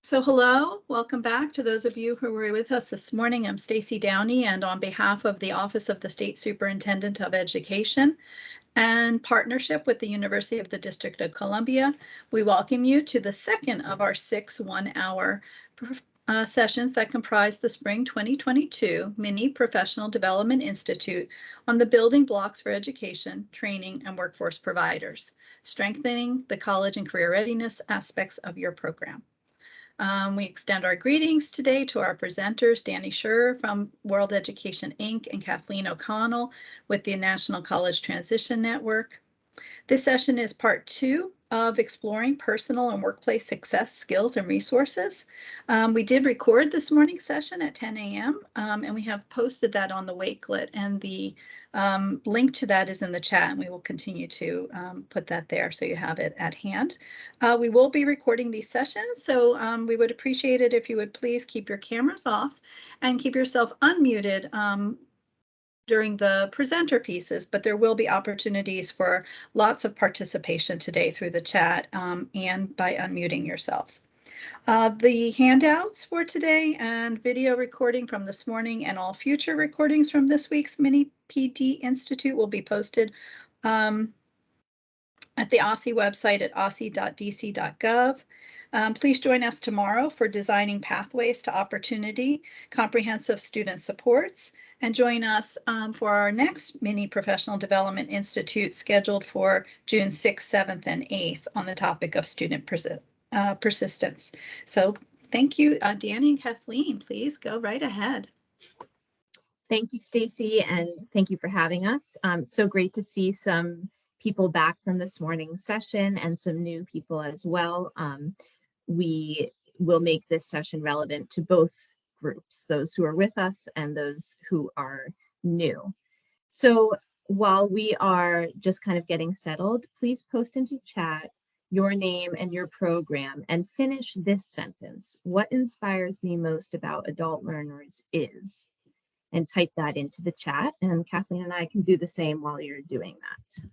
So hello, welcome back to those of you who were with us this morning. I'm Stacy Downey, and on behalf of the Office of the State Superintendent of Education and partnership with the University of the District of Columbia, we welcome you to the second of our 6 one-hour sessions that comprise the Spring 2022 Mini Professional Development Institute on the building blocks for education, training, and workforce providers, strengthening the college and career readiness aspects of your program. We extend our greetings today to our presenters, Danny Schur from World Education, Inc., and Kathleen O'Connell with the National College Transition Network. This session is part 2 of exploring personal and workplace success skills and resources. We did record this morning's session at 10 a.m. And we have posted that on the Wakelet, and the link to that is in the chat, and we will continue to put that there so you have it at hand. We will be recording these sessions, so we would appreciate it if you would please keep your cameras off and keep yourself unmuted during the presenter pieces, but there will be opportunities for lots of participation today through the chat and by unmuting yourselves. The handouts for today and video recording from this morning and all future recordings from this week's Mini PD Institute will be posted at the OSSE website at osse.dc.gov. Please join us tomorrow for Designing Pathways to Opportunity, Comprehensive Student Supports, and join us for our next Mini Professional Development Institute scheduled for June 6th, 7th, and 8th on the topic of student persistence. So thank you, Danny and Kathleen. Please go right ahead. Thank you, Stacy, and thank you for having us. It's so great to see some people back from this morning's session and some new people as well. We will make this session relevant to both groups, those who are with us and those who are new. So while we are just kind of getting settled, please post into chat your name and your program and finish this sentence. What inspires me most about adult learners is, and type that into the chat, and Kathleen and I can do the same while you're doing that.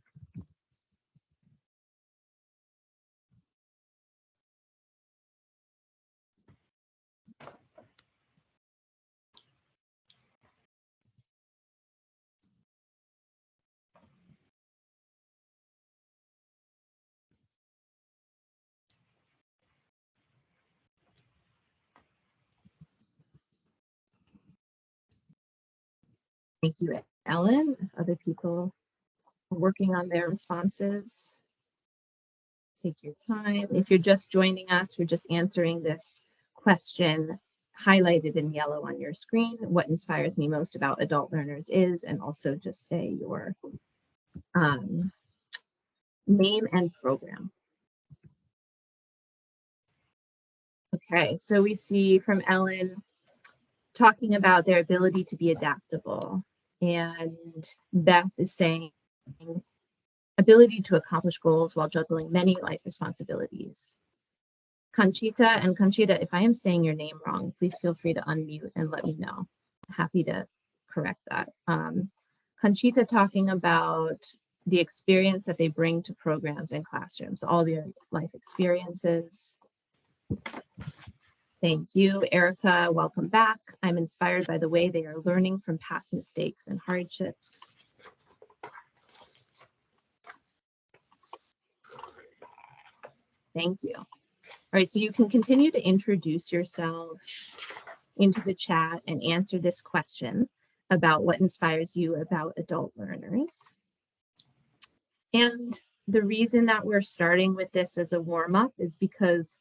Thank you, Ellen. If other people are working on their responses, take your time. If you're just joining us, we're just answering this question highlighted in yellow on your screen. What inspires me most about adult learners is, and also just say your name and program. Okay, so we see from Ellen talking about their ability to be adaptable. And Beth is saying ability to accomplish goals while juggling many life responsibilities. Conchita, if I am saying your name wrong, please feel free to unmute and let me know. Happy to correct that. Conchita talking about the experience that they bring to programs and classrooms, all their life experiences. Thank you, Erica. Welcome back. I'm inspired by the way they are learning from past mistakes and hardships. Thank you. All right, so you can continue to introduce yourself into the chat and answer this question about what inspires you about adult learners. And the reason that we're starting with this as a warm-up is because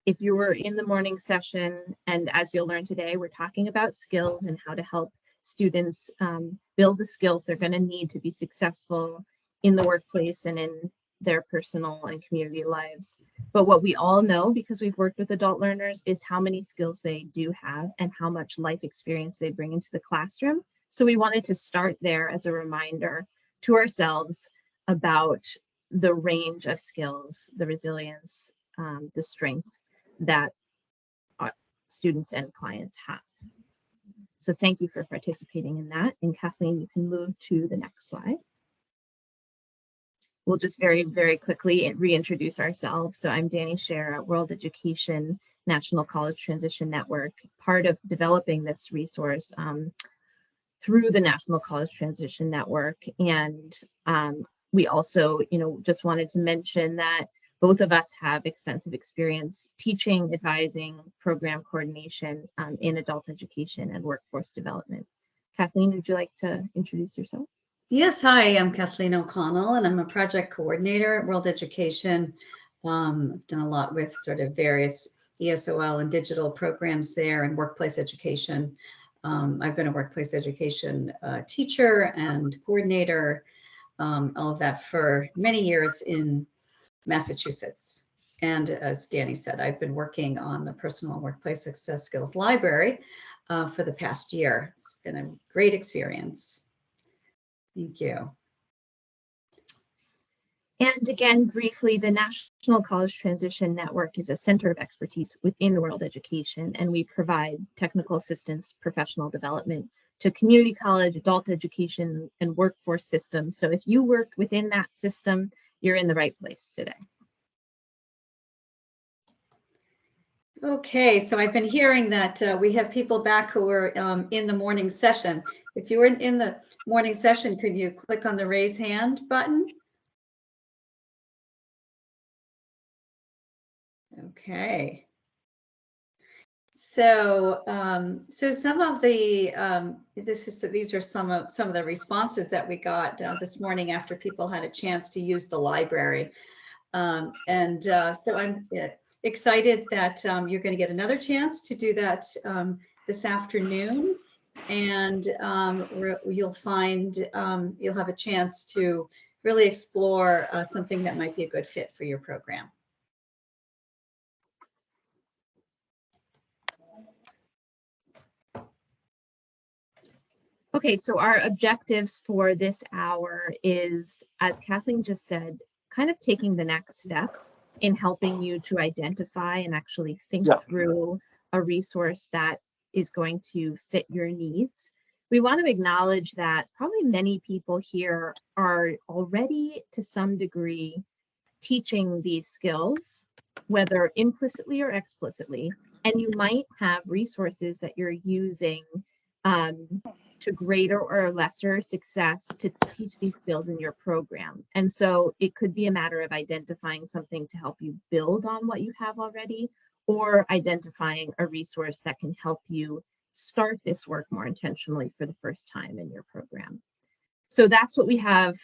if you were in the morning session, and as you'll learn today, we're talking about skills and how to help students build the skills they're going to need to be successful in the workplace and in their personal and community lives. But what we all know, because we've worked with adult learners, is how many skills they do have and how much life experience they bring into the classroom. So we wanted to start there as a reminder to ourselves about the range of skills, the resilience, the strength that our students and clients have. So thank you for participating in that. And Kathleen, you can move to the next slide. We'll just very, very quickly reintroduce ourselves. So I'm Danny Schur at World Education, National College Transition Network, part of developing this resource through the National College Transition Network. And we also, just wanted to mention that both of us have extensive experience teaching, advising, program coordination in adult education and workforce development. Kathleen, would you like to introduce yourself? Yes, hi, I'm Kathleen O'Connell, and I'm a project coordinator at World Education. I've done a lot with sort of various ESOL and digital programs there and workplace education. I've been a workplace education teacher and coordinator, all of that for many years in Massachusetts. And as Danny said, I've been working on the Personal and Workplace Success Skills Library for the past year. It's been a great experience. Thank you. And again, briefly, the National College Transition Network is a center of expertise within world education, and we provide technical assistance, professional development to community college, adult education, and workforce systems. So if you work within that system, you're in the right place today. Okay, so I've been hearing that we have people back who are in the morning session. If you were in the morning session, could you click on the raise hand button? Okay. So, some of the these are some of the responses that we got this morning after people had a chance to use the library, so I'm excited that you're going to get another chance to do that this afternoon, and you'll find you'll have a chance to really explore something that might be a good fit for your program. Okay, so our objectives for this hour is, as Kathleen just said, kind of taking the next step in helping you to identify and actually think through a resource that is going to fit your needs. We want to acknowledge that probably many people here are already to some degree teaching these skills, whether implicitly or explicitly, and you might have resources that you're using to greater or lesser success to teach these skills in your program. And so it could be a matter of identifying something to help you build on what you have already, or identifying a resource that can help you start this work more intentionally for the first time in your program. So that's what we have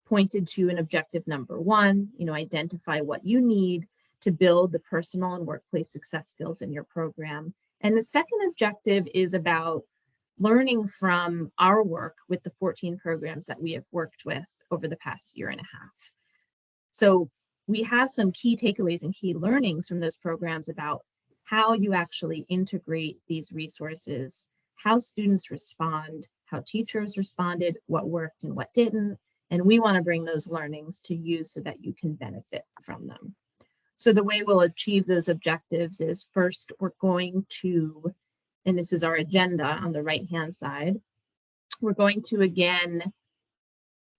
pointed to in objective number one, identify what you need to build the personal and workplace success skills in your program. And the second objective is about learning from our work with the 14 programs that we have worked with over the past year and a half. So we have some key takeaways and key learnings from those programs about how you actually integrate these resources, how students respond, how teachers responded, what worked and what didn't. And we want to bring those learnings to you so that you can benefit from them. So the way we'll achieve those objectives is, first, we're going to, and this is our agenda on the right-hand side, we're going to, again,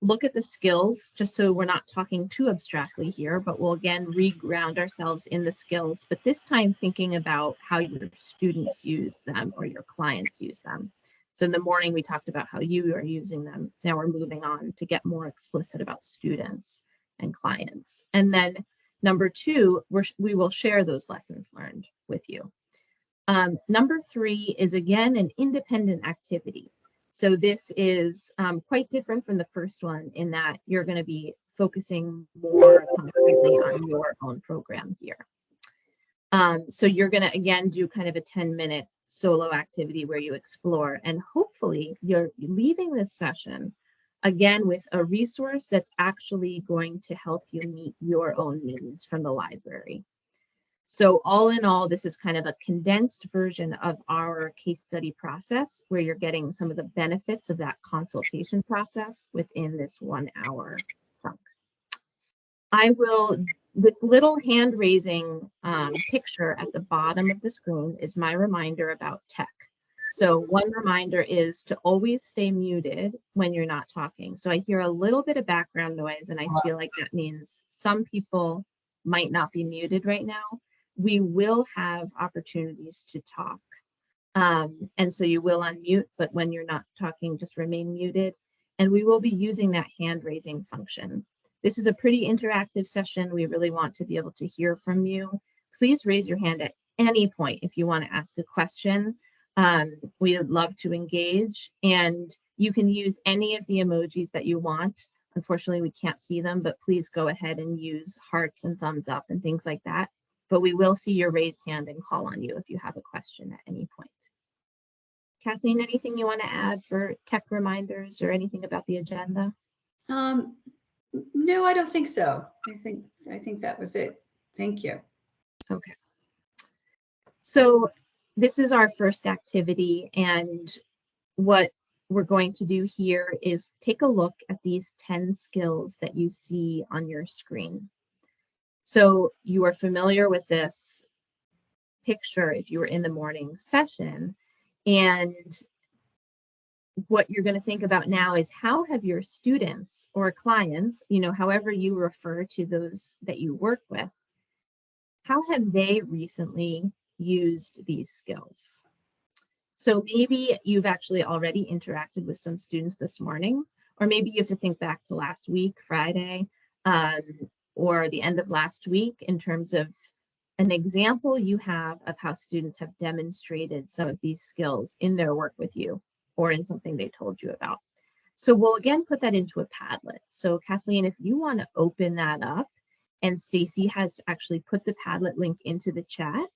look at the skills, just so we're not talking too abstractly here, but we'll again re-ground ourselves in the skills, but this time thinking about how your students use them or your clients use them. So in the morning, we talked about how you are using them. Now we're moving on to get more explicit about students and clients. And then number two, we will share those lessons learned with you. Number three is, again, an independent activity. So this is quite different from the first one in that you're going to be focusing more concretely on your own program here. So you're going to, again, do kind of a 10-minute solo activity where you explore, and hopefully you're leaving this session, again, with a resource that's actually going to help you meet your own needs from the library. So all in all, this is kind of a condensed version of our case study process where you're getting some of the benefits of that consultation process within this 1 hour chunk. I will, with little hand raising picture at the bottom of the screen is my reminder about tech. So one reminder is to always stay muted when you're not talking. So I hear a little bit of background noise, and I feel like that means some people might not be muted right now. we will have opportunities to talk. And so you will unmute, but when you're not talking, just remain muted. And we will be using that hand raising function. This is a pretty interactive session. We really want to be able to hear from you. Please raise your hand at any point if you want to ask a question. We would love to engage, and you can use any of the emojis that you want. Unfortunately, we can't see them, but please go ahead and use hearts and thumbs up and things like that. But we will see your raised hand and call on you if you have a question at any point. Kathleen, anything you want to add for tech reminders or anything about the agenda? No, I don't think so. I think that was it. Thank you. Okay. So this is our first activity, and what we're going to do here is take a look at these 10 skills that you see on your screen. So you are familiar with this picture if you were in the morning session, and what you're going to think about now is how have your students or clients, however you refer to those that you work with, how have they recently used these skills? So maybe you've actually already interacted with some students this morning, or maybe you have to think back to last week, Friday, or the end of last week in terms of an example you have of how students have demonstrated some of these skills in their work with you or in something they told you about. So we'll again put that into a Padlet. So Kathleen, if you want to open that up, and Stacy has actually put the Padlet link into the chat,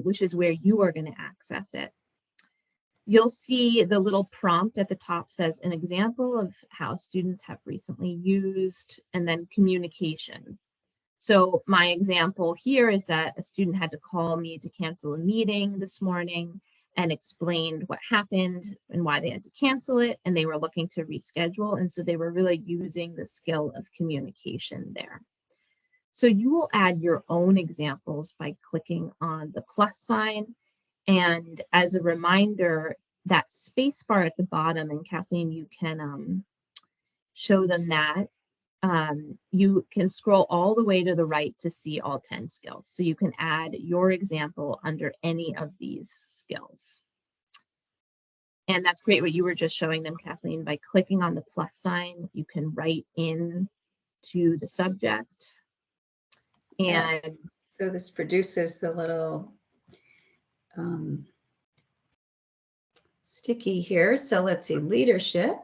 which is where you are going to access it. You'll see the little prompt at the top says an example of how students have recently used, and then communication. So my example here is that a student had to call me to cancel a meeting this morning and explained what happened and why they had to cancel it, and they were looking to reschedule. And so they were really using the skill of communication there. So you will add your own examples by clicking on the plus sign. And as a reminder, that space bar at the bottom, and Kathleen, you can show them that. You can scroll all the way to the right to see all 10 skills. So you can add your example under any of these skills. And that's great what you were just showing them, Kathleen. By clicking on the plus sign, you can write in to the subject. And so this produces the little sticky here. So let's see, leadership.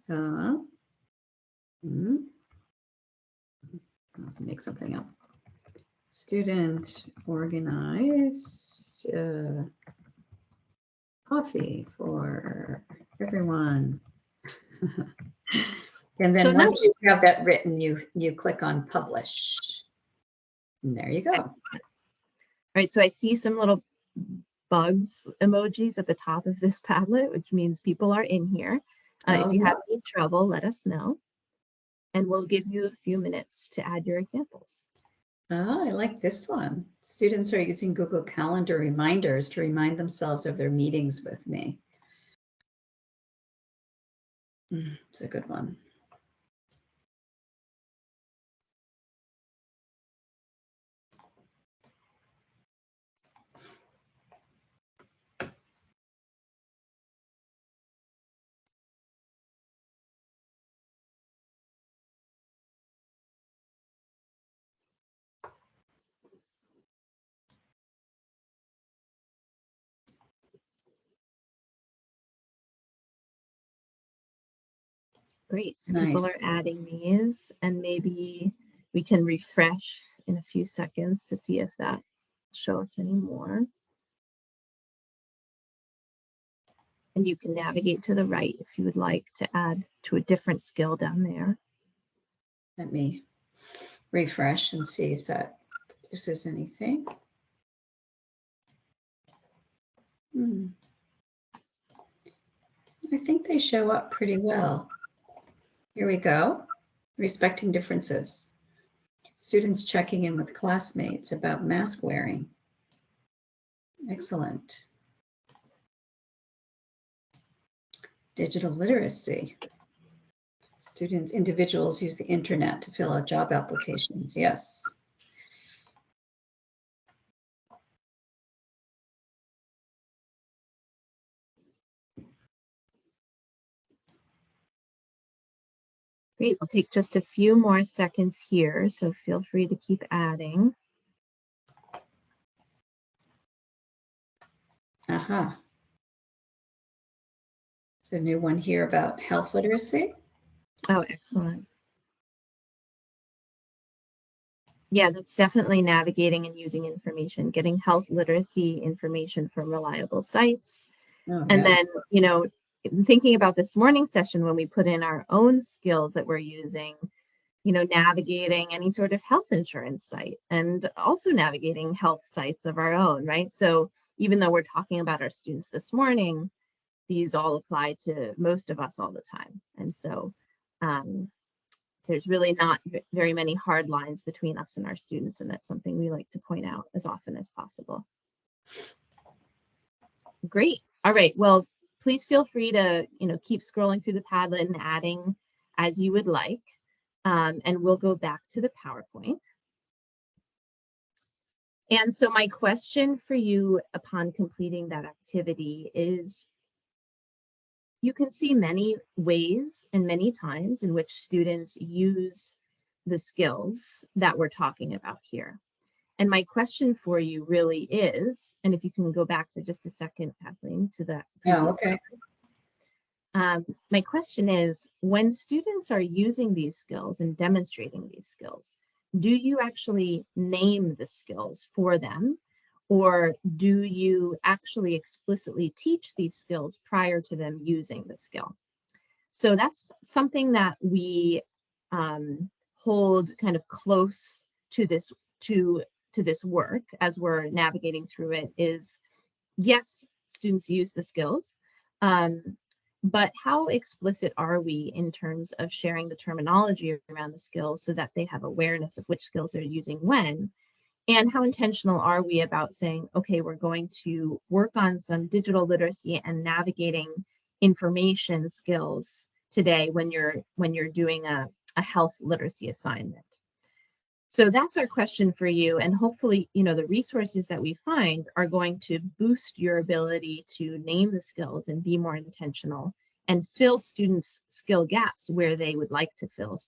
Let's make something up. Student organized coffee for everyone. And then once you have that written, you click on publish. And there you go. All right, so I see some little bugs emojis at the top of this Padlet, which means people are in here. If you have any trouble, let us know. And we'll give you a few minutes to add your examples. Oh, I like this one. Students are using Google Calendar reminders to remind themselves of their meetings with me. It's a good one. Great, so people are adding these, and maybe we can refresh in a few seconds to see if that will show us any more. And you can navigate to the right if you would like to add to a different skill down there. Let me refresh and see if that produces anything. I think they show up pretty well. Here we go. Respecting differences. Students checking in with classmates about mask wearing. Excellent. Digital literacy. Individuals use the internet to fill out job applications. Yes. Great, we'll take just a few more seconds here, so feel free to keep adding. Aha. There's a new one here about health literacy. Oh, excellent. Yeah, that's definitely navigating and using information, getting health literacy information from reliable sites. Oh, And yeah. then, you know, thinking about this morning session when we put in our own skills that we're using, you know, navigating any sort of health insurance site and also navigating health sites of our own, right? So even though we're talking about our students this morning, these all apply to most of us all the time. And so there's really not very many hard lines between us and our students, and that's something we like to point out as often as possible. Great. All right. Well, please feel free to, you know, keep scrolling through the Padlet and adding as you would like. And we'll go back to the PowerPoint. And so my question for you upon completing that activity is, you can see many ways and many times in which students use the skills that we're talking about here. And my question for you really is, and if you can go back for just a second, Kathleen, to the previous okay. My question is, when students are using these skills and demonstrating these skills, do you actually name the skills for them? Or do you actually explicitly teach these skills prior to them using the skill? So that's something that we hold kind of close to this work as we're navigating through it. Is yes, students use the skills, but how explicit are we in terms of sharing the terminology around the skills so that they have awareness of which skills they're using when? And how intentional are we about saying, okay, we're going to work on some digital literacy and navigating information skills today when you're doing a health literacy assignment? So that's our question for you. And hopefully, you know, the resources that we find are going to boost your ability to name the skills and be more intentional and fill students' skill gaps where they would like to fill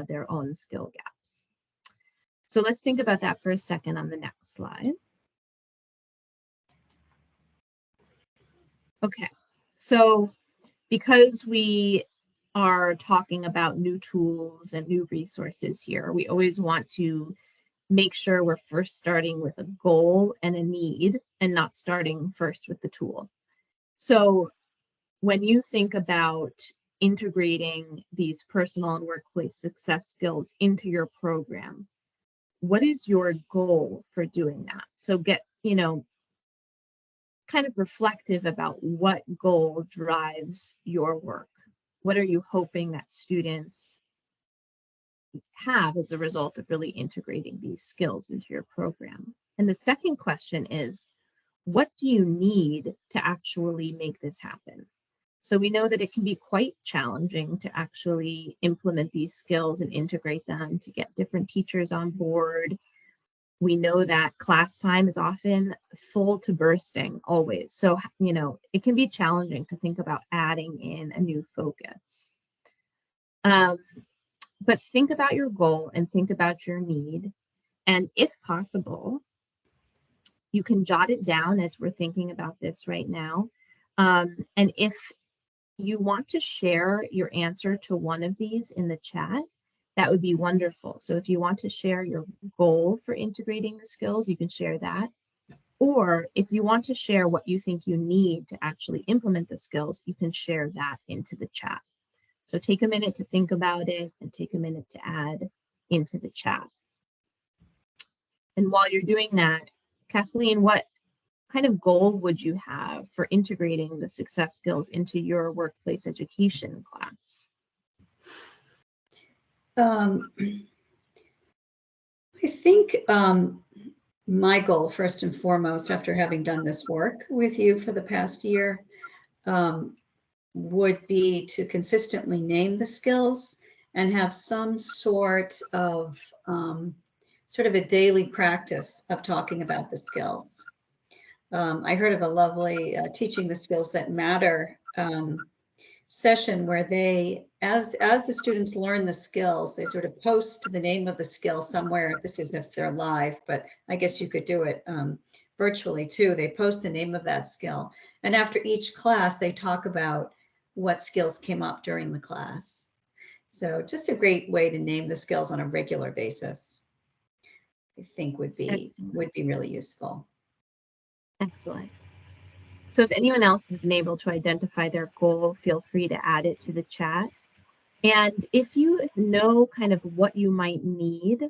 their own skill gaps. So let's think about that for a second on the next slide. Okay, so because we are talking about new tools and new resources here, we always want to make sure we're first starting with a goal and a need and not starting first with the tool. So when you think about integrating these personal and workplace success skills into your program, what is your goal for doing that? So get, you know, kind of reflective about what goal drives your work. What are you hoping that students have as a result of really integrating these skills into your program? And the second question is, what do you need to actually make this happen? So we know that it can be quite challenging to actually implement these skills and integrate them, to get different teachers on board. We know that class time is often full to bursting always. So, you know, it can be challenging to think about adding in a new focus. But think about your goal and think about your need. And if possible, you can jot it down as we're thinking about this right now. And if you want to share your answer to one of these in the chat, that would be wonderful. So if you want to share your goal for integrating the skills, you can share that. Or if you want to share what you think you need to actually implement the skills, you can share that into the chat. So take a minute to think about it and take a minute to add into the chat. And while you're doing that, Kathleen, what kind of goal would you have for integrating the success skills into your workplace education class? I think my goal, first and foremost, after having done this work with you for the past year, would be to consistently name the skills and have some sort of a daily practice of talking about the skills. I heard of a lovely Teaching the Skills That Matter session where they, as the students learn the skills, they sort of post the name of the skill somewhere. This is if they're live, but I guess you could do it virtually too. They post the name of that skill. And after each class, they talk about what skills came up during the class. So just a great way to name the skills on a regular basis, I think would be really useful. Excellent. So if anyone else has been able to identify their goal, feel free to add it to the chat. And if you know kind of what you might need,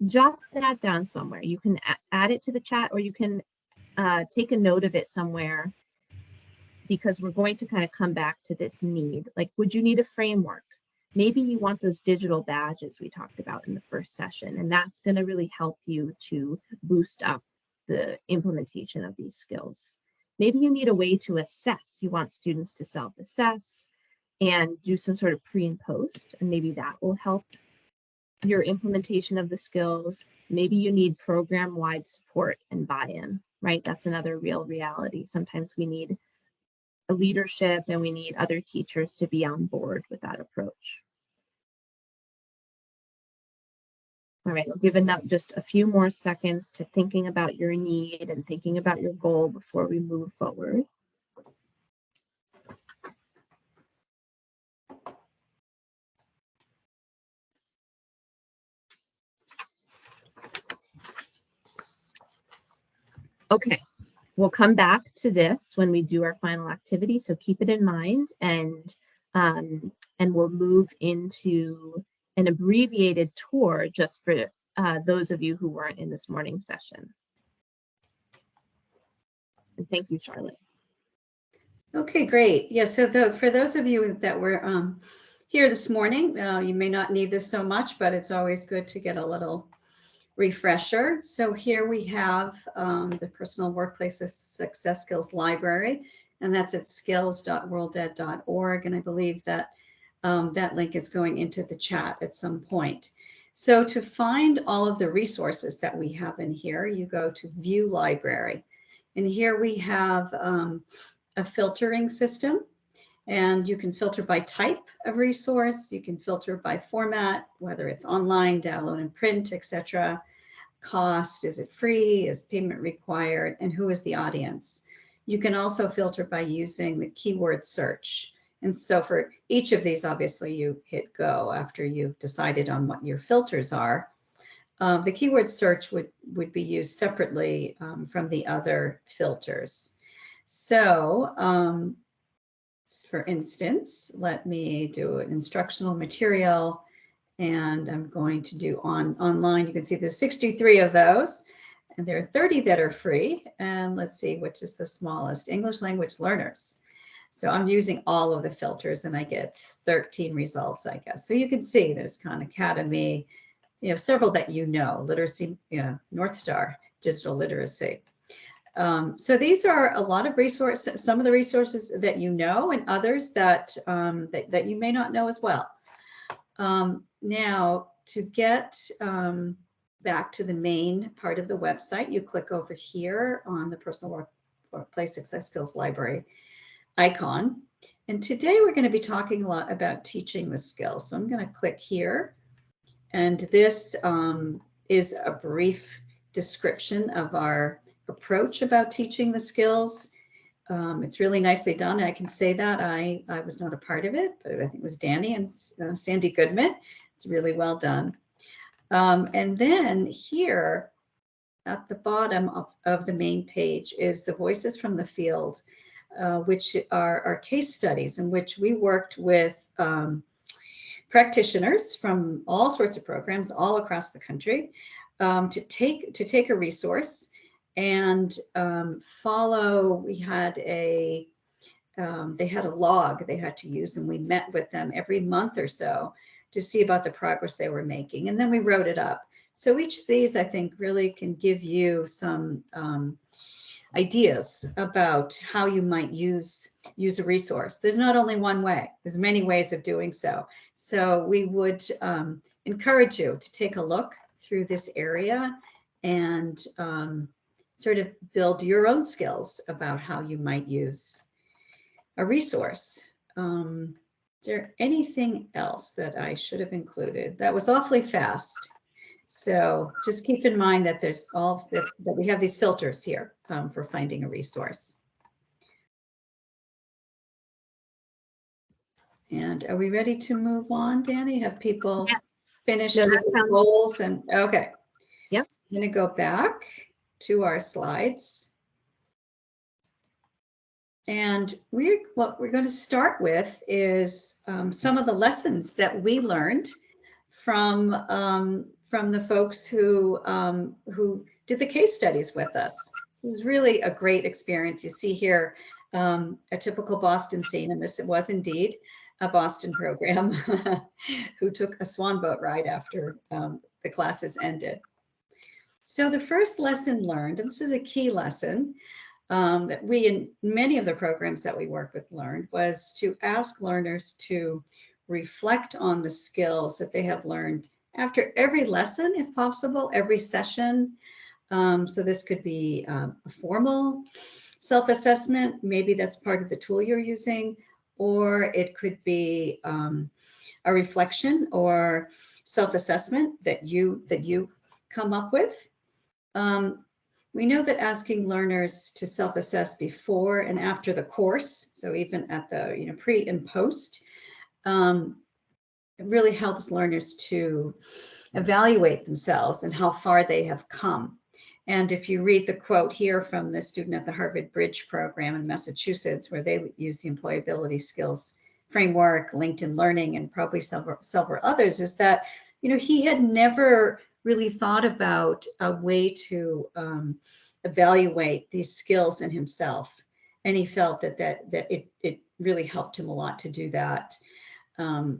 jot that down somewhere. You can add it to the chat, or you can take a note of it somewhere, because we're going to kind of come back to this need. Like, would you need a framework? Maybe you want those digital badges we talked about in the first session, and that's going to really help you to boost up the implementation of these skills. Maybe you need a way to assess. You want students to self-assess and do some sort of pre and post, and maybe that will help your implementation of the skills. Maybe you need program-wide support and buy-in, right? That's another real reality. Sometimes we need a leadership and we need other teachers to be on board with that approach. All right, I'll give just a few more seconds to thinking about your need and thinking about your goal before we move forward. Okay, we'll come back to this when we do our final activity, so keep it in mind, and we'll move into an abbreviated tour just for those of you who weren't in this morning's session. And thank you, Charlotte. Okay, great. Yeah, so for those of you that were here this morning, you may not need this so much, but it's always good to get a little refresher. So here we have the Personal Workplace Success Skills Library, and that's at skills.worlded.org. And I believe that that link is going into the chat at some point. So to find all of the resources that we have in here, you go to View Library. And here we have a filtering system. And you can filter by type of resource. You can filter by format, whether it's online, download and print, etc. Cost, is it free? Is payment required? And who is the audience? You can also filter by using the keyword search. And so for each of these, obviously you hit go after you've decided on what your filters are. The keyword search would be used separately from the other filters. So for instance, let me do an instructional material, and I'm going to do online. You can see there's 63 of those, and there are 30 that are free. And let's see, which is the smallest, English language learners. So I'm using all of the filters and I get 13 results, I guess. So you can see there's Khan Academy, several that literacy, North Star, digital literacy. So these are a lot of resources, some of the resources that and others that, that you may not know as well. Now, to get back to the main part of the website, you click over here on the Personal Workplace Success Skills Library icon. And today we're going to be talking a lot about teaching the skills. So I'm going to click here. And this is a brief description of our approach about teaching the skills. It's really nicely done. I can say that I was not a part of it, but I think it was Danny and Sandy Goodman. It's really well done. And then here at the bottom of the main page is the Voices from the Field, which are our case studies in which we worked with practitioners from all sorts of programs all across the country to take a resource and follow. We had they had a log they had to use, and we met with them every month or so to see about the progress they were making, and then we wrote it up. So each of these, I think, really can give you some ideas about how you might use a resource. There's not only one way, there's many ways of doing so. So we would encourage you to take a look through this area and sort of build your own skills about how you might use a resource. Is there anything else that I should have included? That was awfully fast. So just keep in mind that there's all that we have these filters here for finding a resource. And are we ready to move on, Danny? Have people finished with the goals? And okay. Yep. I'm going to go back to our slides. And what we're going to start with is some of the lessons that we learned from the folks who did the case studies with us. So it was really a great experience. You see here a typical Boston scene, and this was indeed a Boston program who took a swan boat ride after the classes ended. So the first lesson learned, and this is a key lesson that we in many of the programs that we work with learned, was to ask learners to reflect on the skills that they have learned after every lesson, if possible, every session. So this could be a formal self-assessment, maybe that's part of the tool you're using, or it could be a reflection or self-assessment that you come up with. We know that asking learners to self-assess before and after the course, so even at the pre and post, it really helps learners to evaluate themselves and how far they have come. And if you read the quote here from the student at the Harvard Bridge program in Massachusetts, where they use the employability skills framework, LinkedIn Learning, and probably several others, is that he had never really thought about a way to evaluate these skills in himself, and he felt that it really helped him a lot to do that.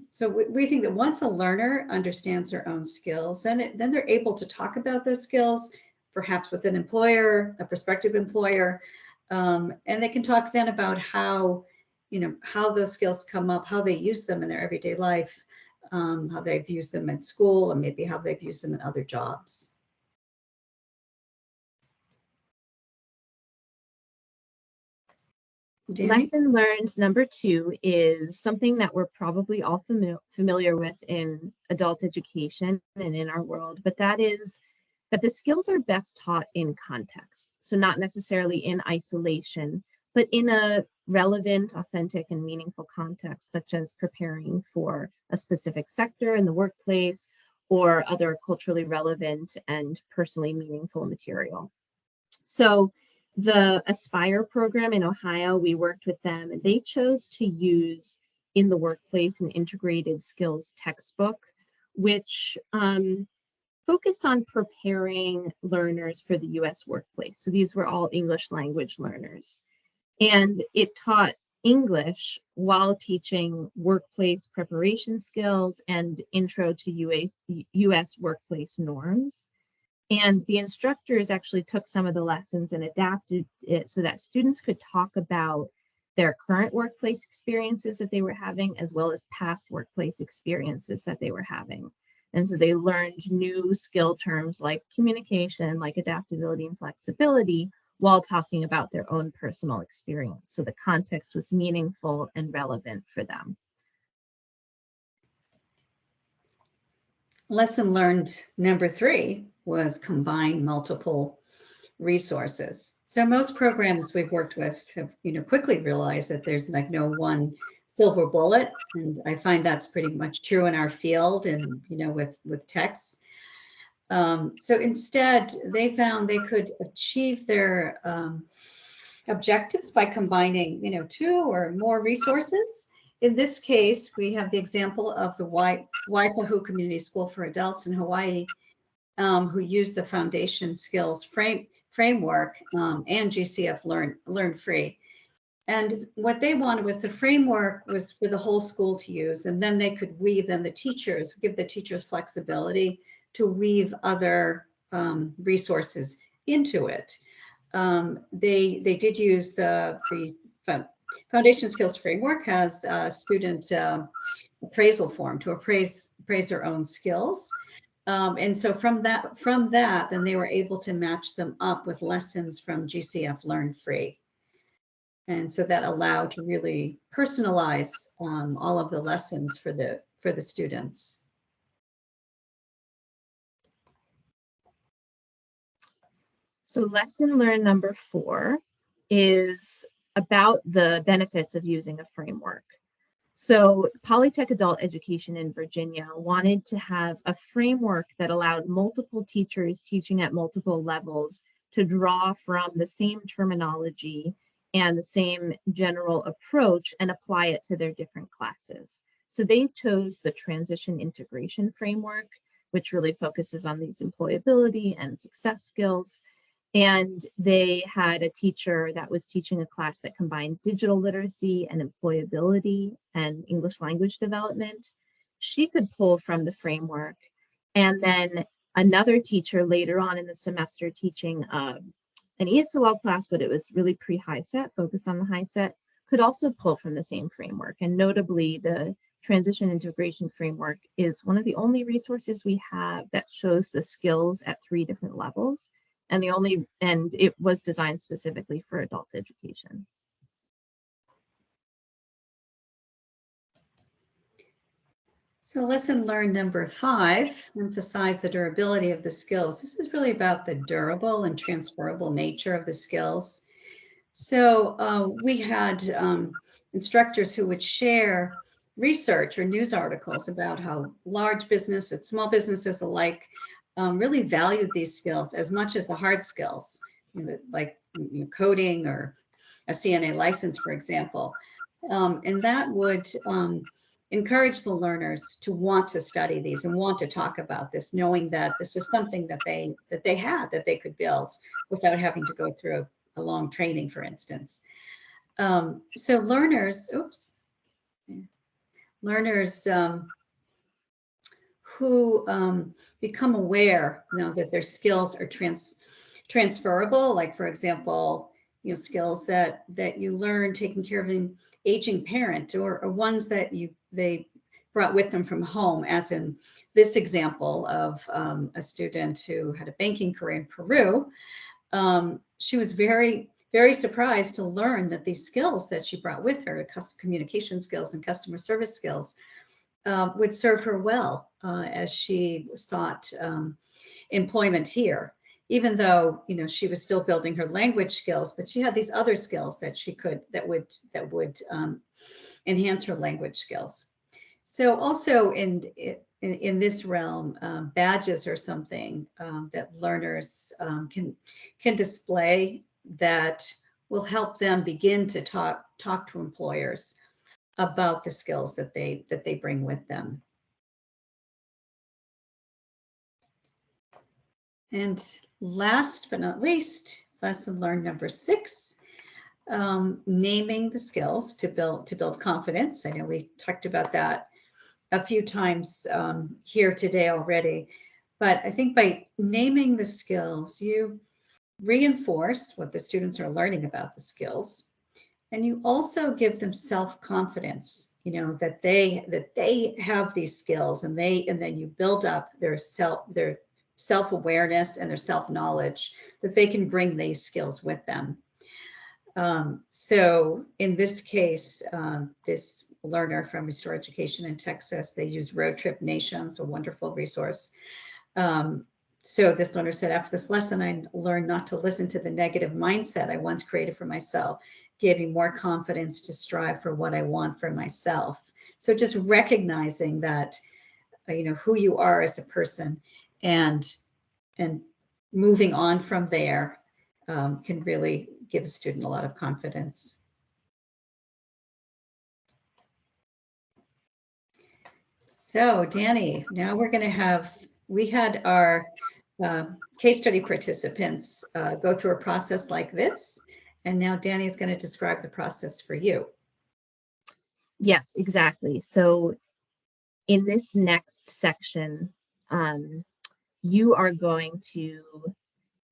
So we think that once a learner understands their own skills, then they're able to talk about those skills, perhaps with an employer, a prospective employer, and they can talk then about how those skills come up, how they use them in their everyday life, how they've used them in school, and maybe how they've used them in other jobs. Danny? Lesson learned number 2 is something that we're probably all familiar with in adult education and in our world, but that is that the skills are best taught in context. So not necessarily in isolation, but in a relevant, authentic, and meaningful context, such as preparing for a specific sector in the workplace or other culturally relevant and personally meaningful material. So the Aspire program in Ohio, we worked with them, and they chose to use in the workplace an integrated skills textbook, which focused on preparing learners for the US workplace. So these were all English language learners. And it taught English while teaching workplace preparation skills and intro to US workplace norms. And the instructors actually took some of the lessons and adapted it so that students could talk about their current workplace experiences that they were having, as well as past workplace experiences that they were having. And so they learned new skill terms like communication, like adaptability and flexibility, while talking about their own personal experience. So the context was meaningful and relevant for them. Lesson learned number 3 was combine multiple resources. So most programs we've worked with have, quickly realized that there's like no one silver bullet, and I find that's pretty much true in our field and with techs. So instead, they found they could achieve their objectives by combining 2 or more resources. In this case, we have the example of the Waipahu Community School for Adults in Hawaii, who used the foundation skills framework and GCF Learn Free. And what they wanted was the framework was for the whole school to use, and then they could weave, then give the teachers flexibility to weave other resources into it. They did use the Foundation Skills Framework has a student appraisal form to appraise their own skills. And so from that, then they were able to match them up with lessons from GCF Learn Free. And so that allowed to really personalize all of the lessons for the students. So lesson learned number 4 is about the benefits of using a framework. So Polytech Adult Education in Virginia wanted to have a framework that allowed multiple teachers teaching at multiple levels to draw from the same terminology and the same general approach and apply it to their different classes. So they chose the transition integration framework, which really focuses on these employability and success skills. And they had a teacher that was teaching a class that combined digital literacy and employability and English language development. She could pull from the framework. And then another teacher later on in the semester teaching an ESOL class, but it was really pre-HiSET, focused on the HiSET, could also pull from the same framework. And notably, the transition integration framework is one of the only resources we have that shows the skills at 3 different levels. And it was designed specifically for adult education. So lesson learned number 5, emphasize the durability of the skills. This is really about the durable and transferable nature of the skills. So we had instructors who would share research or news articles about how large business and small businesses alike really valued these skills as much as the hard skills, like coding or a CNA license, for example. And that would encourage the learners to want to study these and want to talk about this, knowing that this is something that they could build without having to go through a long training, for instance. So learners who become aware that their skills are transferable, like, for example, skills that you learn taking care of an aging parent, or ones that they brought with them from home, as in this example of a student who had a banking career in Peru. She was very, very surprised to learn that these skills that she brought with her, communication skills and customer service skills, would serve her well as she sought employment here, even though she was still building her language skills, but she had these other skills that would enhance her language skills. So also in this realm, badges are something that learners can display that will help them begin to talk to employers about the skills that they bring with them. And last but not least, lesson learned number 6, naming the skills to build confidence. I know we talked about that a few times here today already, but I think by naming the skills, you reinforce what the students are learning about the skills, and you also give them self-confidence, that they have these skills, and then you build up their self-awareness and their self-knowledge that they can bring these skills with them. So in this case, this learner from Restore Education in Texas, they used Road Trip Nations, a wonderful resource. So this learner said, after this lesson, I learned not to listen to the negative mindset I once created for myself, gave me more confidence to strive for what I want for myself. So just recognizing that, who you are as a person, and moving on from there can really give a student a lot of confidence. So Danny, now we had our case study participants go through a process like this, and now Danny is going to describe the process for you. Yes, exactly. So in this next section, you are going to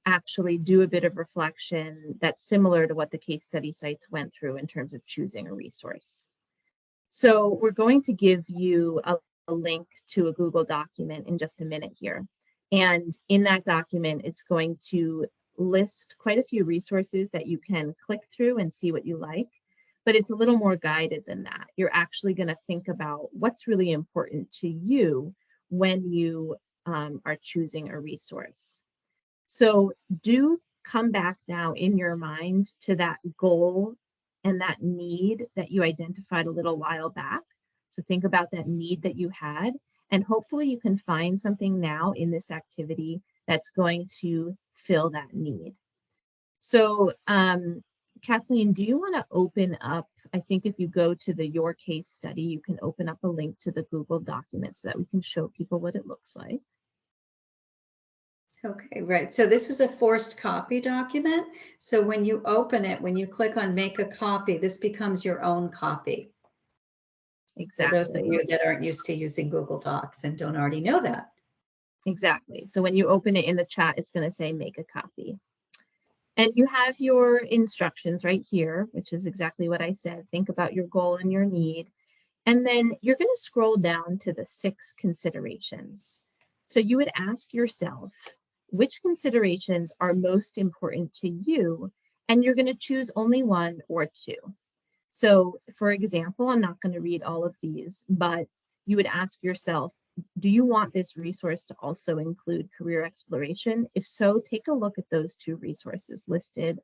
actually do a bit of reflection that's similar to what the case study sites went through in terms of choosing a resource. So we're going to give you a link to a Google document in just a minute here. And in that document, it's going to list quite a few resources that you can click through and see what you like, but it's a little more guided than that. You're actually going to think about what's really important to you when you are choosing a resource. So do come back now in your mind to that goal and that need that you identified a little while back. So think about that need that you had, and hopefully you can find something now in this activity that's going to fill that need. So Kathleen, do you want to open up, I think if you go to the Your Case Study, you can open up a link to the Google document so that we can show people what it looks like. Okay, right. So this is a forced copy document. So when you open it, when you click on make a copy, this becomes your own copy. Exactly. For those of you that aren't used to using Google Docs and don't already know that. Exactly. So when you open it in the chat, it's going to say make a copy. And you have your instructions right here, which is exactly what I said. Think about your goal and your need. And then you're going to scroll down to the 6 considerations. So you would ask yourself, which considerations are most important to you? And you're going to choose only 1 or 2. So for example, I'm not going to read all of these, but you would ask yourself, do you want this resource to also include career exploration? If so, take a look at those 2 resources listed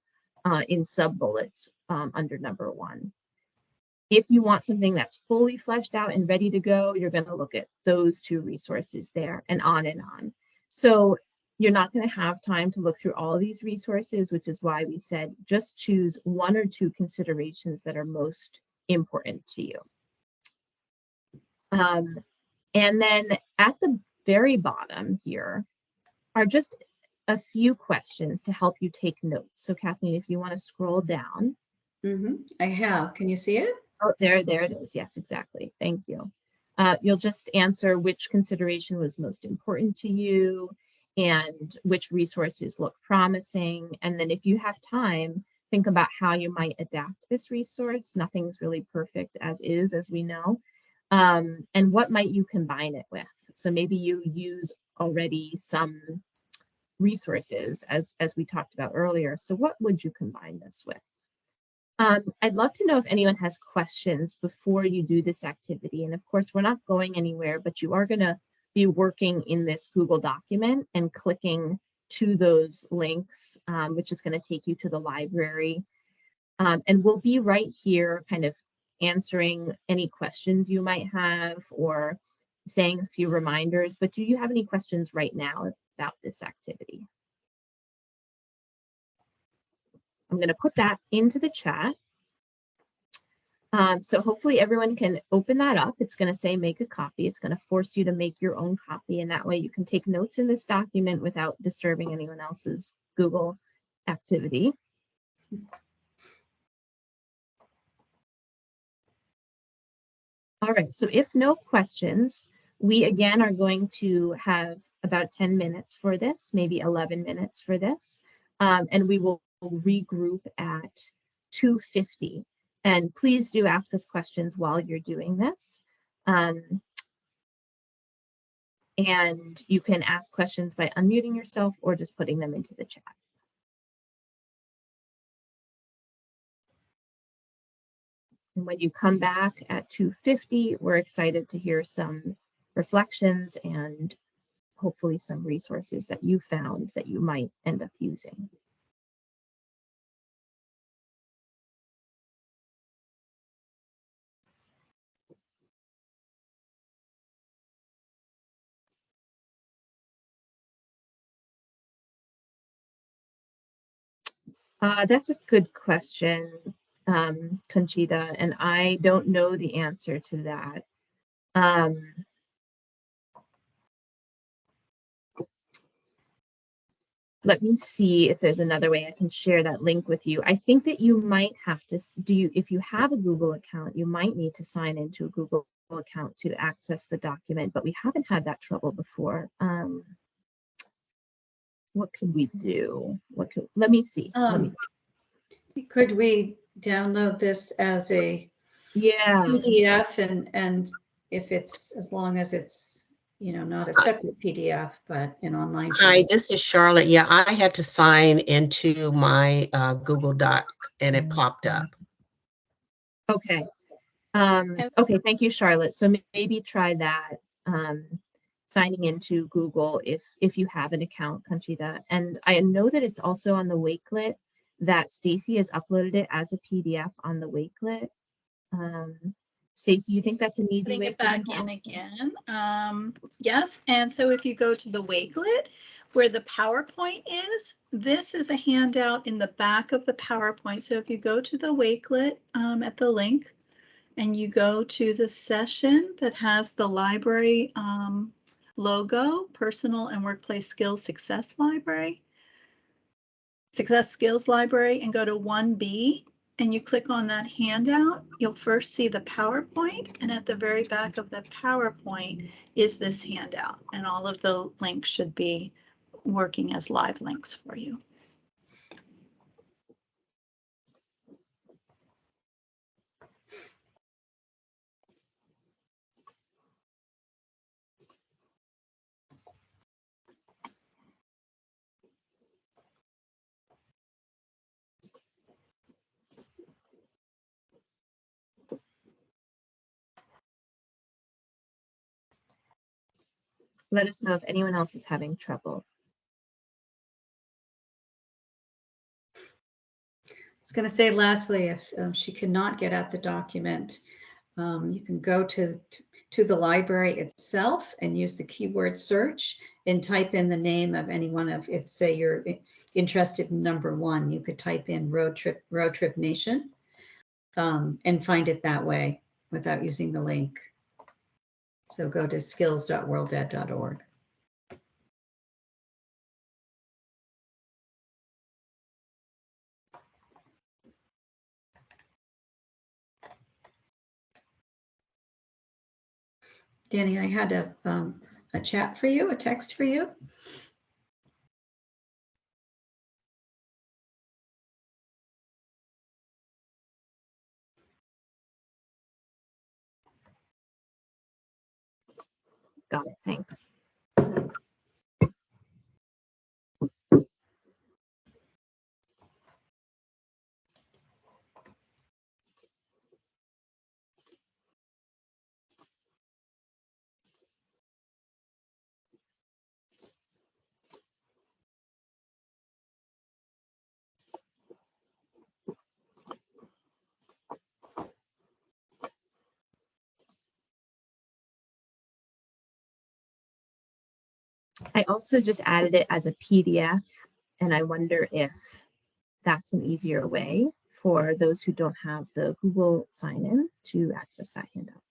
in sub-bullets under number 1. If you want something that's fully fleshed out and ready to go, you're going to look at those 2 resources there, and on and on. So you're not going to have time to look through all of these resources, which is why we said just choose 1 or 2 considerations that are most important to you. And then at the very bottom here are just a few questions to help you take notes. So Kathleen, if you want to scroll down. I have. Can you see it? Oh, there it is. Yes, exactly. Thank you. You'll just answer which consideration was most important to you and which resources look promising. And then if you have time, think about how you might adapt this resource. Nothing's really perfect as is, as we know. And what might you combine it with? So maybe you use already some resources as we talked about earlier. So what would you combine this with? I'd love to know if anyone has questions before you do this activity. And of course, we're not going anywhere, but you are going to be working in this Google document and clicking to those links, which is going to take you to the library. And we'll be right here kind of answering any questions you might have or saying a few reminders. But do you have any questions right now about this activity? I'm going to put that into the chat. So hopefully everyone can open that up. It's going to say make a copy. It's going to force you to make your own copy. And that way you can take notes in this document without disturbing anyone else's Google activity. All right, so if no questions, we again are going to have about 10 minutes for this, maybe 11 minutes for this. And we will regroup at 2:50. And please do ask us questions while you're doing this. And you can ask questions by unmuting yourself or just putting them into the chat. And when you come back at 2:50, we're excited to hear some reflections and hopefully some resources that you found that you might end up using. That's a good question, Conchita, and I don't know the answer to that. Let me see if there's another way I can share that link with you. I think that you might have to if you have a Google account, you might need to sign into a Google account to access the document, but we haven't had that trouble before. What could we do? Let me see. Could we download this as a PDF and if it's, as long as it's not a separate PDF, but an online Hi, PDF. this is Charlotte. Yeah, I had to sign into my Google Doc and it popped up. Okay. Okay, thank you, Charlotte. So maybe try that, signing into Google if you have an account, Conchita. And I know that it's also on the Wakelet, that Stacy has uploaded it as a PDF on the Wakelet. Stacy, you think that's an easy Putting way it back in again. Yes, and so if you go to the Wakelet where the PowerPoint is, this is a handout in the back of the PowerPoint. So if you go to the Wakelet at the link and you go to the session that has the library logo, Personal and Workplace Skills Success Skills Library, and go to 1B, and you click on that handout, you'll first see the PowerPoint, and at the very back of the PowerPoint is this handout, and all of the links should be working as live links for you. Let us know if anyone else is having trouble. I was going to say, lastly, if she cannot get at the document, you can go to the library itself and use the keyword search and type in the name of any one of, if say you're interested in number 1, you could type in Road Trip Nation and find it that way without using the link. So go to skills.worlded.org. Danny, I had a chat for you, a text for you. Got it, thanks. I also just added it as a PDF, and I wonder if that's an easier way for those who don't have the Google sign-in to access that handout.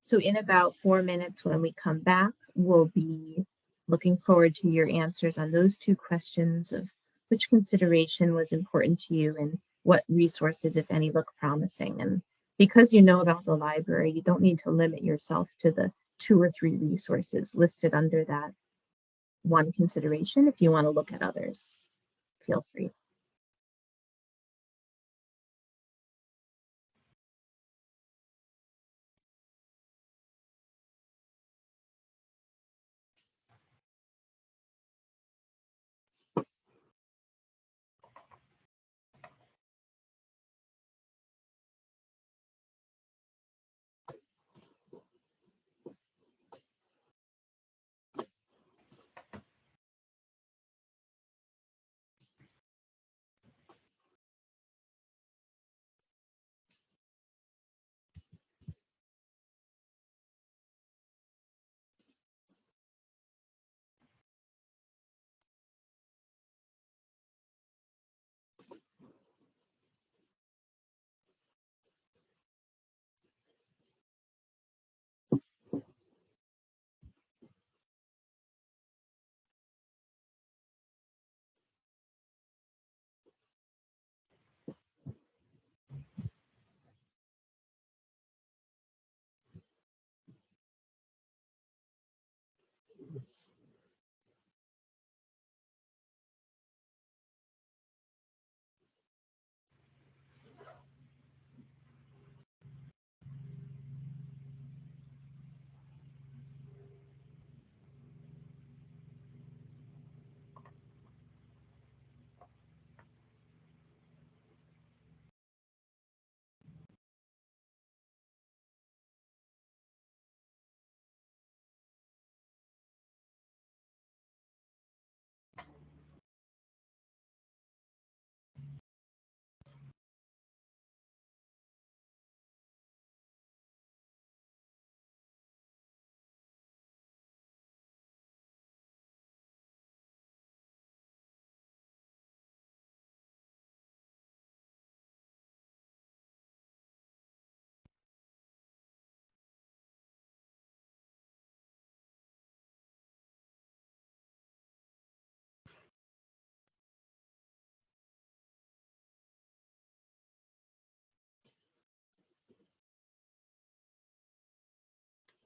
So in about 4 minutes when we come back, we'll be looking forward to your answers on those two questions of which consideration was important to you and what resources, if any, look promising. And because you know about the library, you don't need to limit yourself to the 2 or 3 resources listed under that one consideration. If you want to look at others, feel free.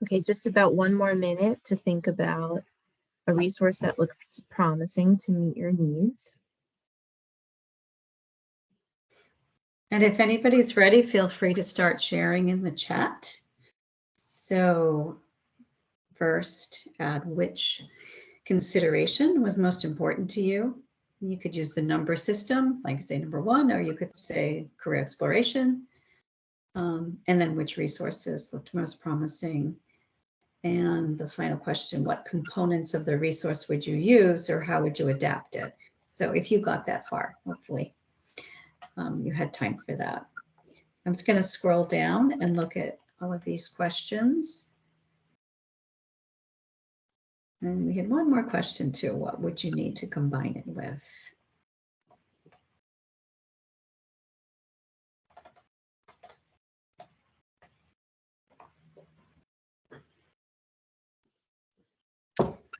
Okay, just about 1 more minute to think about a resource that looks promising to meet your needs. And if anybody's ready, feel free to start sharing in the chat. So first, add which consideration was most important to you. You could use the number system, like say number 1, or you could say career exploration. And then which resources looked most promising. And the final question, what components of the resource would you use or how would you adapt it? So if you got that far, hopefully you had time for that. I'm just going to scroll down and look at all of these questions. And we had one more question too. What would you need to combine it with?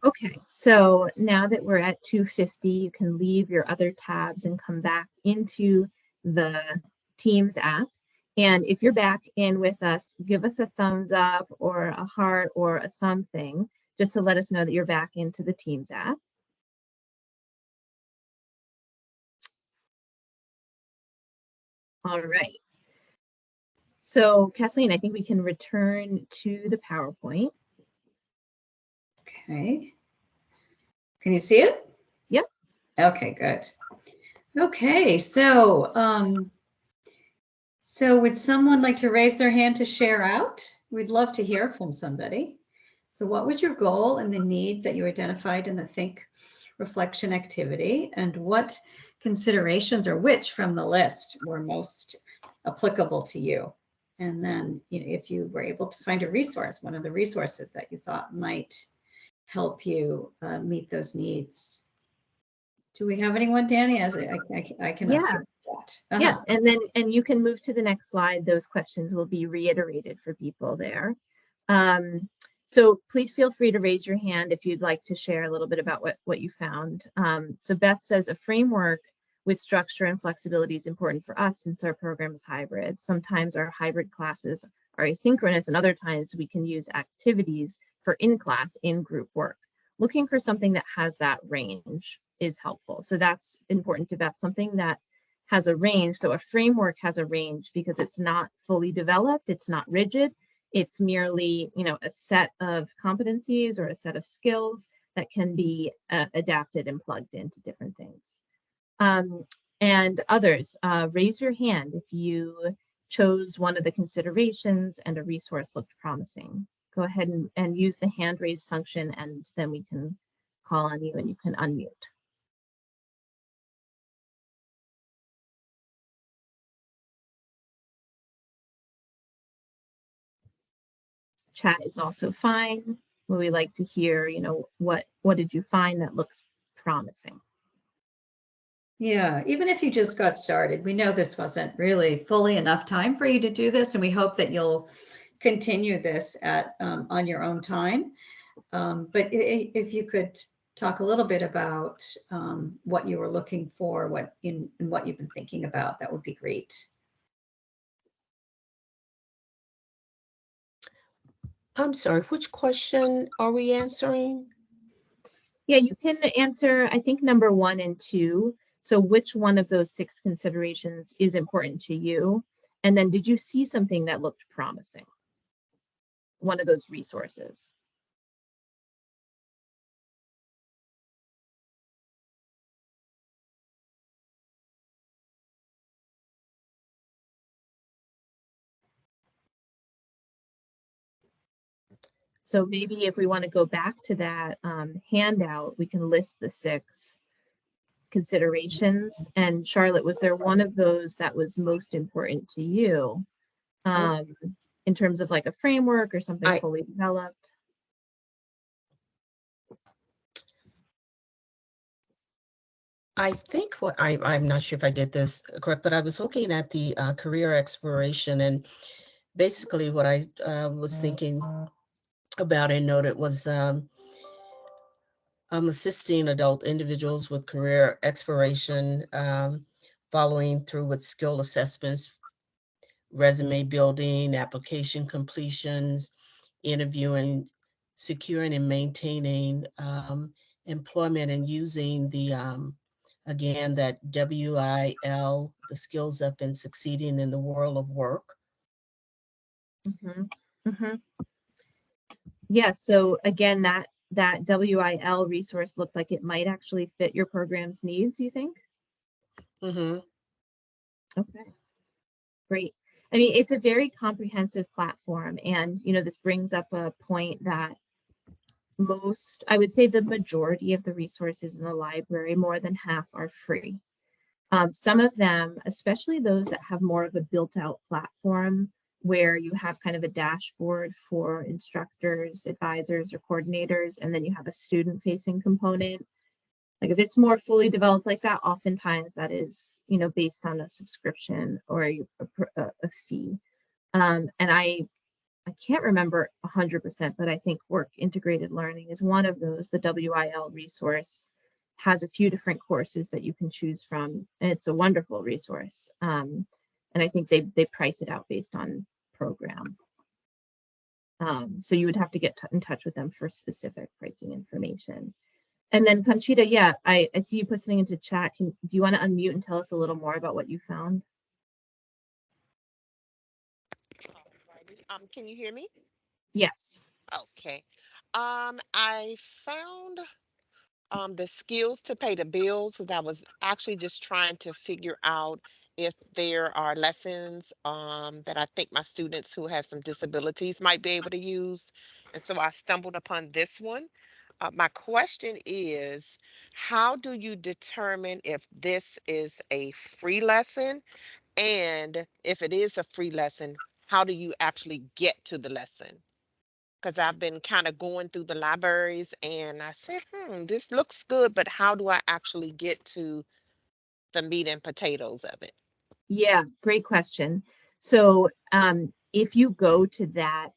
Okay, so now that we're at 2:50, you can leave your other tabs and come back into the Teams app. And if you're back in with us, give us a thumbs up or a heart or a something, just to let us know that you're back into the Teams app. All right. So Kathleen, I think we can return to the PowerPoint. Okay. Can you see it? Yep. Okay, good. Okay, so would someone like to raise their hand to share out? We'd love to hear from somebody. So what was your goal and the need that you identified in the think reflection activity, and what considerations or which from the list were most applicable to you? And then, if you were able to find a resource, one of the resources that you thought might help you meet those needs. Do we have anyone, Danny? As I cannot see that. Yeah, and you can move to the next slide. Those questions will be reiterated for people there. So please feel free to raise your hand if you'd like to share a little bit about what you found. So Beth says a framework with structure and flexibility is important for us since our program is hybrid. Sometimes our hybrid classes are asynchronous and other times we can use activities for in-class, in-group work. Looking for something that has that range is helpful. So that's important to Beth, something that has a range. So a framework has a range because it's not fully developed, it's not rigid. It's merely, you know, a set of competencies or a set of skills that can be adapted and plugged into different things. And others, raise your hand if you chose one of the considerations and a resource looked promising. Go ahead and use the hand raise function, and then we can call on you and you can unmute. Chat is also fine. We like to hear, you know, what did you find that looks promising? Yeah, even if you just got started, we know this wasn't really fully enough time for you to do this, and we hope that you'll continue this at on your own time. But if you could talk a little bit about what you were looking for, what you've been thinking about, that would be great. I'm sorry, which question are we answering? Yeah, you can answer, I think, number 1 and 2. So which one of those 6 considerations is important to you? And then did you see something that looked promising? One of those resources. So maybe if we want to go back to that handout, we can list the 6 considerations. And Charlotte, was there one of those that was most important to you in terms of like a framework or something fully developed? I think what I'm not sure if I did this correct, but I was looking at the career exploration, and basically what I was thinking about and noted was assisting adult individuals with career exploration, following through with skill assessments, resume building, application completions, interviewing, securing and maintaining employment, and using the, again, that WIL, the skills up and succeeding in the world of work. Mm-hmm. Mm-hmm. Yeah, so again, that WIL resource looked like it might actually fit your program's needs, you think? Mm-hmm. Okay, great. I mean, it's a very comprehensive platform, and you know, this brings up a point that most, I would say the majority of the resources in the library, more than half, are free. Some of them, especially those that have more of a built-out platform where you have kind of a dashboard for instructors, advisors, or coordinators, and then you have a student-facing component. Like if it's more fully developed like that, oftentimes that is, you know, based on a subscription or a fee. And I can't remember 100%, but I think Work Integrated Learning is one of those. The WIL resource has a few different courses that you can choose from, and it's a wonderful resource. And I think they price it out based on program. So you would have to get in touch with them for specific pricing information. And then Conchita, yeah, I see you put something into chat. Do you want to unmute and tell us a little more about what you found? Can you hear me? Yes. Okay. I found the skills to pay the bills because I was actually just trying to figure out if there are lessons that I think my students who have some disabilities might be able to use. And so I stumbled upon this one. My question is, how do you determine if this is a free lesson? And if it is a free lesson, how do you actually get to the lesson? Because I've been kind of going through the libraries and I said, this looks good, but how do I actually get to the meat and potatoes of it? Yeah, great question. So if you go to that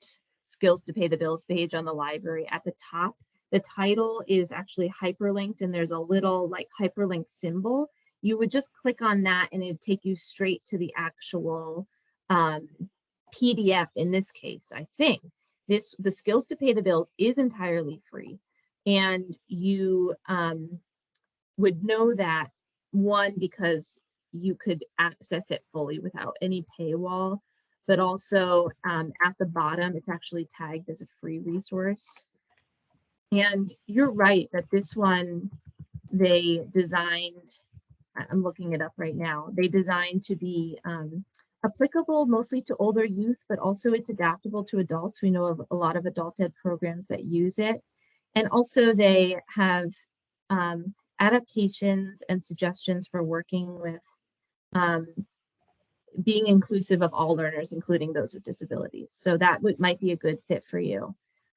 skills to pay the bills page on the library. At the top, the title is actually hyperlinked, and there's a little like hyperlink symbol. You would just click on that and it'd take you straight to the actual PDF. In this case, I think the skills to pay the bills is entirely free, and you would know that, one, because you could access it fully without any paywall, but also at the bottom, it's actually tagged as a free resource. And you're right that this one, they designed, I'm looking it up right now, they designed to be applicable mostly to older youth, but also it's adaptable to adults. We know of a lot of adult ed programs that use it. And also they have adaptations and suggestions for working with being inclusive of all learners, including those with disabilities. So that might be a good fit for you.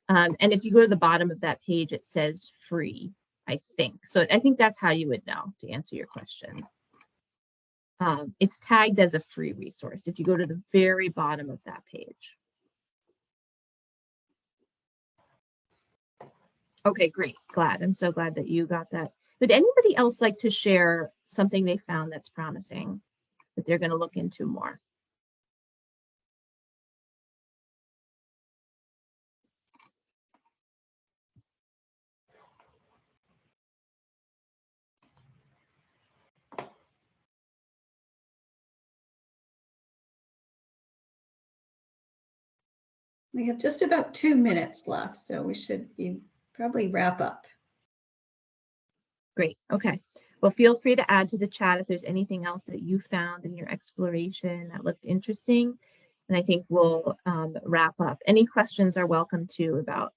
And if you go to the bottom of that page, it says free, I think. So I think that's how you would know, to answer your question. It's tagged as a free resource if you go to the very bottom of that page. Okay, great. Glad. I'm so glad that you got that. Would anybody else like to share something they found that's promising that they're going to look into more? We have just about 2 minutes left, so we should probably wrap up. Great. Okay. Well, feel free to add to the chat if there's anything else that you found in your exploration that looked interesting. And I think we'll wrap up. Any questions are welcome too about,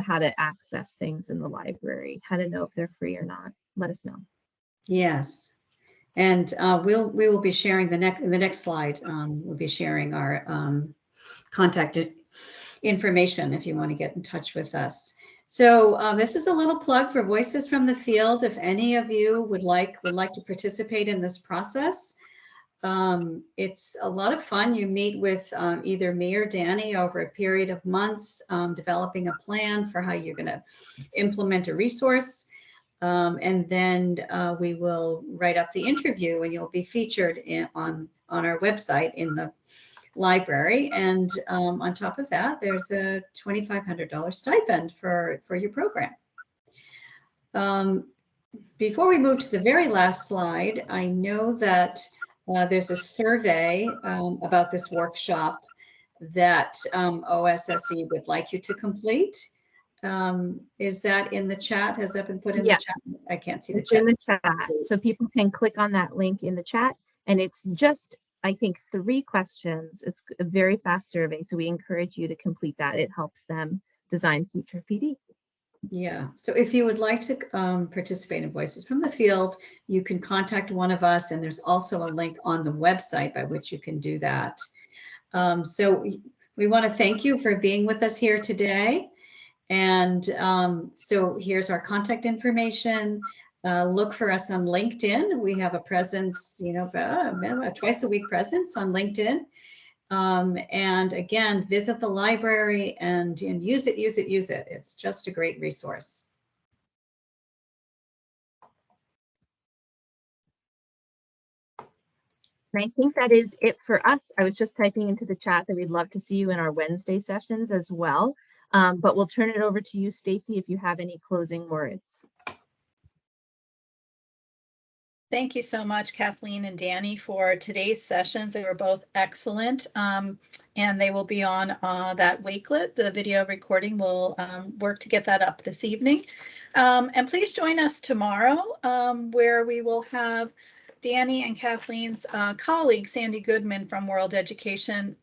how to access things in the library, how to know if they're free or not. Let us know. Yes. And we will be sharing the next slide. We'll be sharing our contact information if you want to get in touch with us. So this is a little plug for Voices from the Field. If any of you would like to participate in this process, it's a lot of fun. You meet with either me or Danny over a period of months, developing a plan for how you're going to implement a resource. And then we will write up the interview, and you'll be featured on our website in the library. And on top of that, there's a $2,500 stipend for your program. Before we move to the very last slide, I know that there's a survey about this workshop that OSSE would like you to complete. Is that in the chat? Has that been put in the chat? I can't see the chat. In the chat. So people can click on that link in the chat, and it's just, I think, 3 questions. It's a very fast survey, so we encourage you to complete that. It helps them design future PD. Yeah, so if you would like to participate in Voices from the Field, you can contact one of us, and there's also a link on the website by which you can do that. So we want to thank you for being with us here today. And so here's our contact information. Look for us on LinkedIn. We have a presence, a twice a week presence on LinkedIn. And again, visit the library and use it. It's just a great resource. And I think that is it for us. I was just typing into the chat that we'd love to see you in our Wednesday sessions as well. But we'll turn it over to you, Stacy, if you have any closing words. Thank you so much, Kathleen and Danny, for today's sessions. They were both excellent, and they will be on that Wakelet. The video recording will work to get that up this evening. And please join us tomorrow, where we will have Danny and Kathleen's colleague, Sandy Goodman from World Education,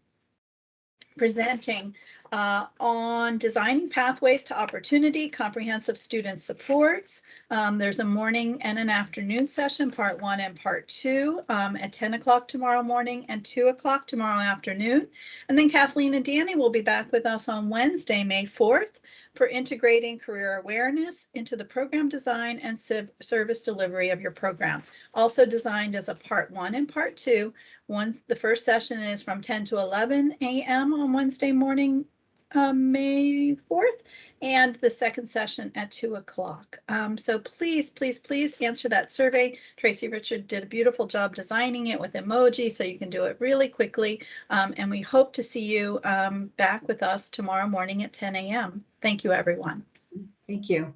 presenting on designing pathways to opportunity, comprehensive student supports. There's a morning and an afternoon session, part 1 and part 2, at 10 o'clock tomorrow morning and 2 o'clock tomorrow afternoon. And then Kathleen and Danny will be back with us on Wednesday, May 4th, for integrating career awareness into the program design and service delivery of your program. Also designed as a part 1 and part 2. The first session is from 10 to 11 a.m. on Wednesday morning, May 4th, and the second session at 2 o'clock. So please, please, please answer that survey. Tracy Richard did a beautiful job designing it with emoji, so you can do it really quickly. And we hope to see you back with us tomorrow morning at 10 a.m. Thank you, everyone. Thank you.